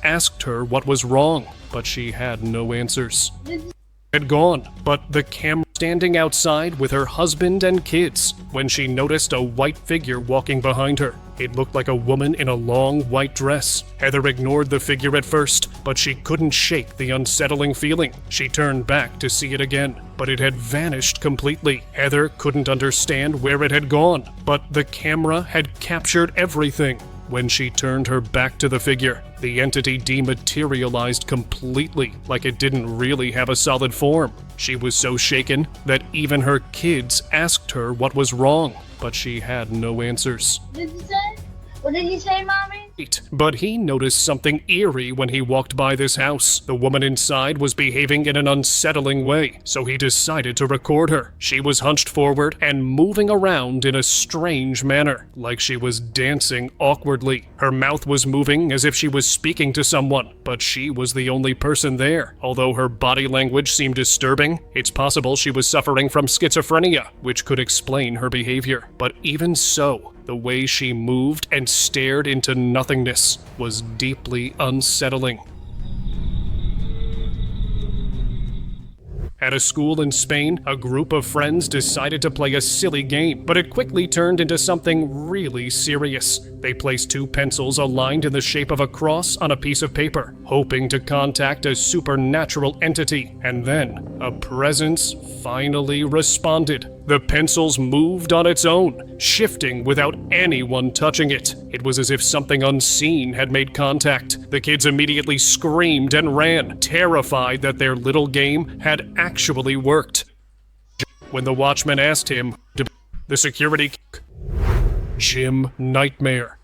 asked her what was wrong, but she had no answers. Had gone, but the camera standing outside with her husband and kids when she noticed a white figure walking behind her. It looked like a woman in a long white dress. Heather ignored the figure at first, but she couldn't shake the unsettling feeling. She turned back to see it again, but it had vanished completely. Heather couldn't understand where it had gone, but the camera had captured everything. When she turned her back to the figure, the entity dematerialized completely, like it didn't really have a solid form. She was so shaken that even her kids asked her what was wrong, but she had no answers. What did you say, Mommy? But he noticed something eerie when he walked by this house. The woman inside was behaving in an unsettling way, so he decided to record her. She was hunched forward and moving around in a strange manner, like she was dancing awkwardly. Her mouth was moving as if she was speaking to someone, but she was the only person there. Although her body language seemed disturbing, it's possible she was suffering from schizophrenia, which could explain her behavior. But even so, the way she moved and stared into nothingness was deeply unsettling. At a school in Spain, a group of friends decided to play a silly game, but it quickly turned into something really serious. They placed 2 pencils aligned in the shape of a cross on a piece of paper, hoping to contact a supernatural entity, and then a presence finally responded. The pencils moved on its own, shifting without anyone touching it. It was as if something unseen had made contact. The kids immediately screamed and ran, terrified that their little game had actually worked. When the watchman asked him, the security... Gym nightmare.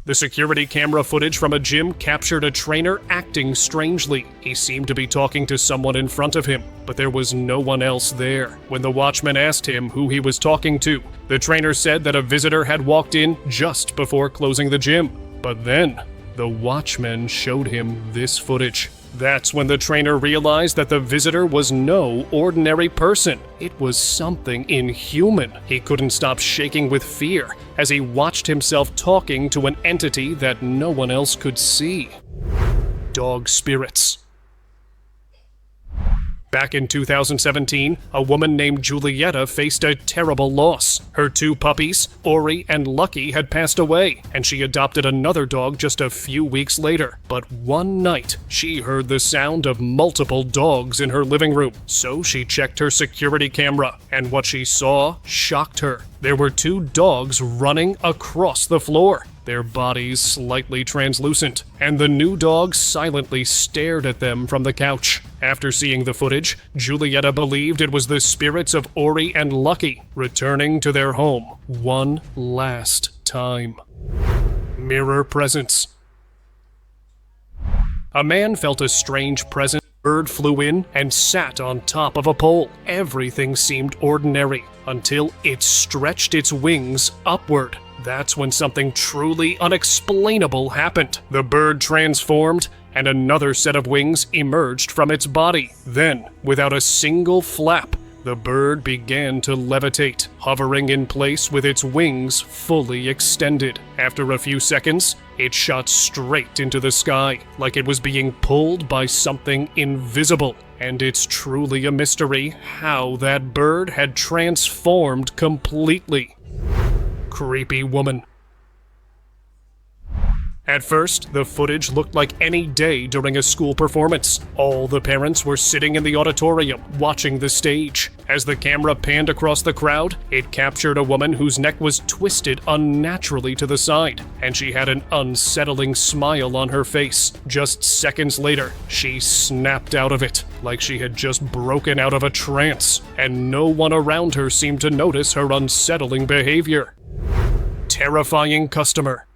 The security camera footage from a gym captured a trainer acting strangely. He seemed to be talking to someone in front of him, but there was no one else there. When the watchman asked him who he was talking to, the trainer said that a visitor had walked in just before closing the gym. But then, the watchman showed him this footage. That's when the trainer realized that the visitor was no ordinary person. It was something inhuman. He couldn't stop shaking with fear as he watched himself talking to an entity that no one else could see. Dog spirits. Back in 2017, a woman named Julieta faced a terrible loss. Her 2 puppies, Ori and Lucky, had passed away, and she adopted another dog just a few weeks later. But one night, she heard the sound of multiple dogs in her living room. So she checked her security camera, and what she saw shocked her. There were 2 dogs running across the floor, their bodies slightly translucent, and the new dog silently stared at them from the couch. After seeing the footage, Julieta believed it was the spirits of Ori and Lucky returning to their home one last time. Mirror presence. A man felt a strange presence. A bird flew in and sat on top of a pole. Everything seemed ordinary until it stretched its wings upward. That's when something truly unexplainable happened. The bird transformed, and another set of wings emerged from its body. Then, without a single flap, the bird began to levitate, hovering in place with its wings fully extended. After a few seconds, it shot straight into the sky, like it was being pulled by something invisible. And it's truly a mystery how that bird had transformed completely. Creepy woman. At first, the footage looked like any day during a school performance. All the parents were sitting in the auditorium, watching the stage. As the camera panned across the crowd, it captured a woman whose neck was twisted unnaturally to the side, and she had an unsettling smile on her face. Just seconds later, she snapped out of it, like she had just broken out of a trance, and no one around her seemed to notice her unsettling behavior. Terrifying customer.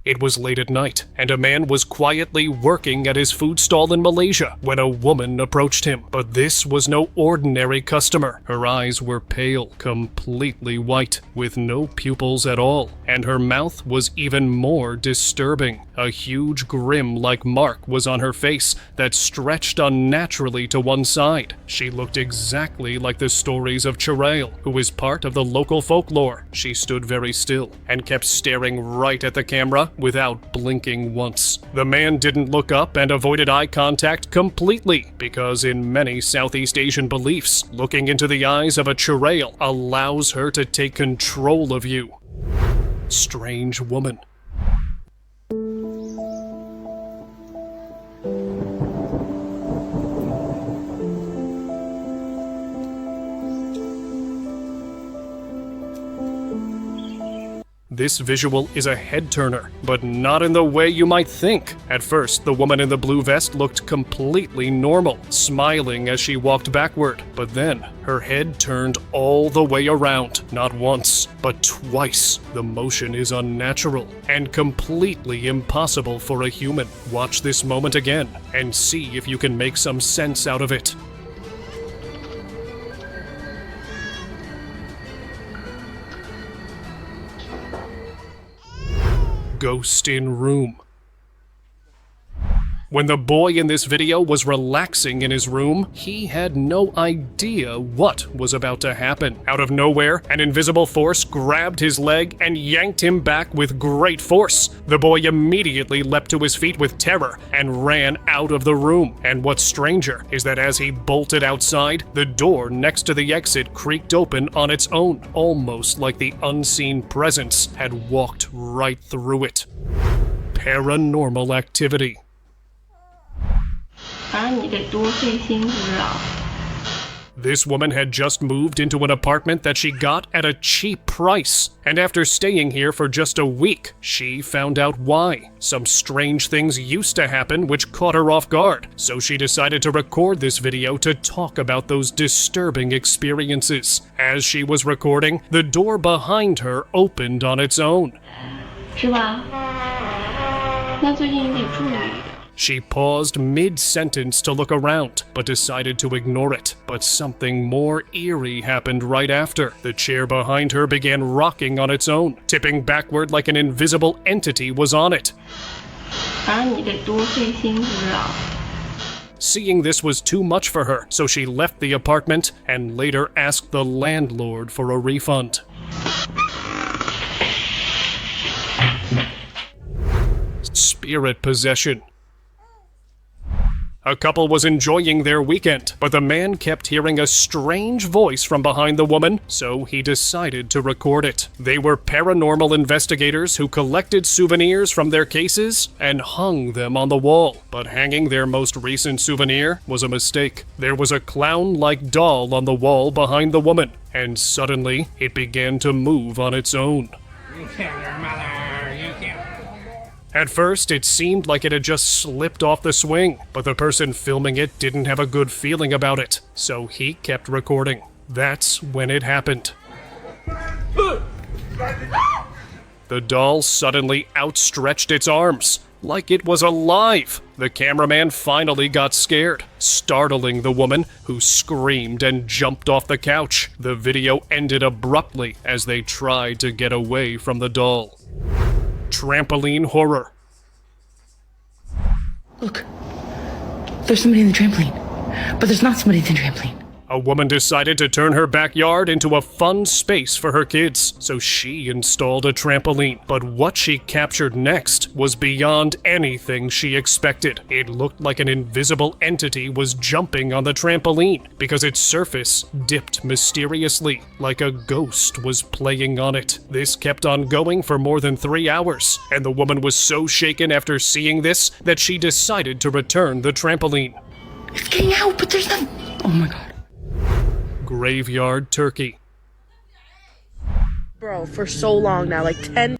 It was late at night, and a man was quietly working at his food stall in Malaysia when a woman approached him. But this was no ordinary customer. Her eyes were pale, completely white, with no pupils at all, and her mouth was even more disturbing. A huge grim-like mark was on her face that stretched unnaturally to one side. She looked exactly like the stories of Chirail, who is part of the local folklore. She stood very still and kept staring right at the camera without blinking once. The man didn't look up and avoided eye contact completely, because in many Southeast Asian beliefs, looking into the eyes of a churail allows her to take control of you. Strange woman. This visual is a head-turner, but not in the way you might think. At first, the woman in the blue vest looked completely normal, smiling as she walked backward. But then, her head turned all the way around. Not once, but twice. The motion is unnatural and completely impossible for a human. Watch this moment again and see if you can make some sense out of it. Ghost in room. When the boy in this video was relaxing in his room, he had no idea what was about to happen. Out of nowhere, an invisible force grabbed his leg and yanked him back with great force. The boy immediately leapt to his feet with terror and ran out of the room. And what's stranger is that as he bolted outside, the door next to the exit creaked open on its own, almost like the unseen presence had walked right through it. Paranormal activity. 反正你得多费心思啊。 This woman had just moved into an apartment that she got at a cheap price. And after staying here for just a week, she found out why. Some strange things used to happen which caught her off guard. So she decided to record this video to talk about those disturbing experiences. As she was recording, the door behind her opened on its own. 是吧？那最近你得注意。 She paused mid-sentence to look around, but decided to ignore it. But something more eerie happened right after. The chair behind her began rocking on its own, tipping backward like an invisible entity was on it. 反正你得多费心思啊。 Seeing this was too much for her, so she left the apartment and later asked the landlord for a refund. Spirit possession. A couple was enjoying their weekend, but the man kept hearing a strange voice from behind the woman, so he decided to record it. They were paranormal investigators who collected souvenirs from their cases and hung them on the wall. But hanging their most recent souvenir was a mistake. There was a clown-like doll on the wall behind the woman, and suddenly it began to move on its own. You killed your mother, you killed... At first, it seemed like it had just slipped off the swing, but the person filming it didn't have a good feeling about it, so he kept recording. That's when it happened. The doll suddenly outstretched its arms, like it was alive. The cameraman finally got scared, startling the woman, who screamed and jumped off the couch. The video ended abruptly as they tried to get away from the doll. Trampoline horror. Look, there's somebody in the trampoline, but there's not somebody in the trampoline. A woman decided to turn her backyard into a fun space for her kids, so she installed a trampoline. But what she captured next was beyond anything she expected. It looked like an invisible entity was jumping on the trampoline because its surface dipped mysteriously, like a ghost was playing on it. This kept on going for more than 3 hours, and the woman was so shaken after seeing this that she decided to return the trampoline. It's getting out, but there's nothing. Oh my god. Graveyard turkey. Bro, for so long now, like 10.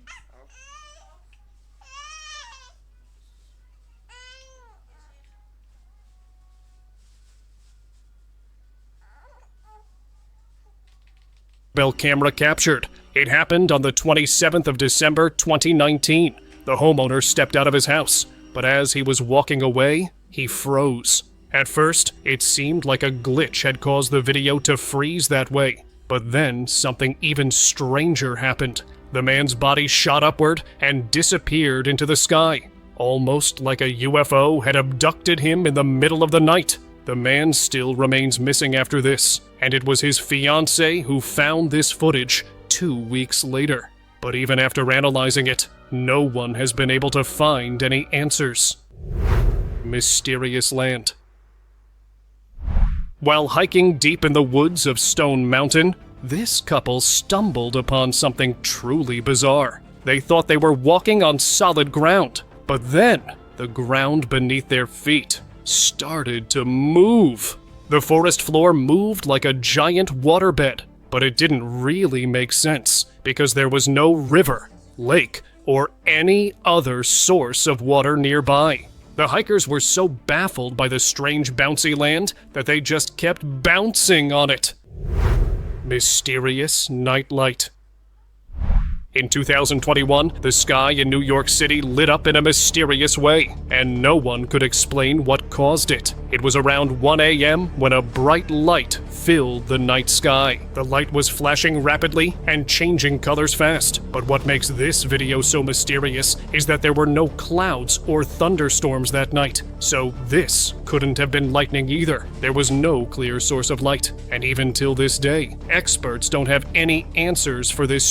Bell camera captured. It happened on the 27th of December 2019. The homeowner stepped out of his house, but as he was walking away, he froze. At first, it seemed like a glitch had caused the video to freeze that way. But then, something even stranger happened. The man's body shot upward and disappeared into the sky, almost like a UFO had abducted him in the middle of the night. The man still remains missing after this, and it was his fiancée who found this footage 2 weeks later. But even after analyzing it, no one has been able to find any answers. Mysterious land. While hiking deep in the woods of Stone Mountain, this couple stumbled upon something truly bizarre. They thought they were walking on solid ground, but then the ground beneath their feet started to move. The forest floor moved like a giant waterbed, but it didn't really make sense because there was no river, lake, or any other source of water nearby. The hikers were so baffled by the strange bouncy land that they just kept bouncing on it. Mysterious nightlight. In 2021, the sky in New York City lit up in a mysterious way, and no one could explain what caused it. It was around 1 a.m. when a bright light filled the night sky. The light was flashing rapidly and changing colors fast. But what makes this video so mysterious is that there were no clouds or thunderstorms that night. So this couldn't have been lightning either. There was no clear source of light. And even till this day, experts don't have any answers for this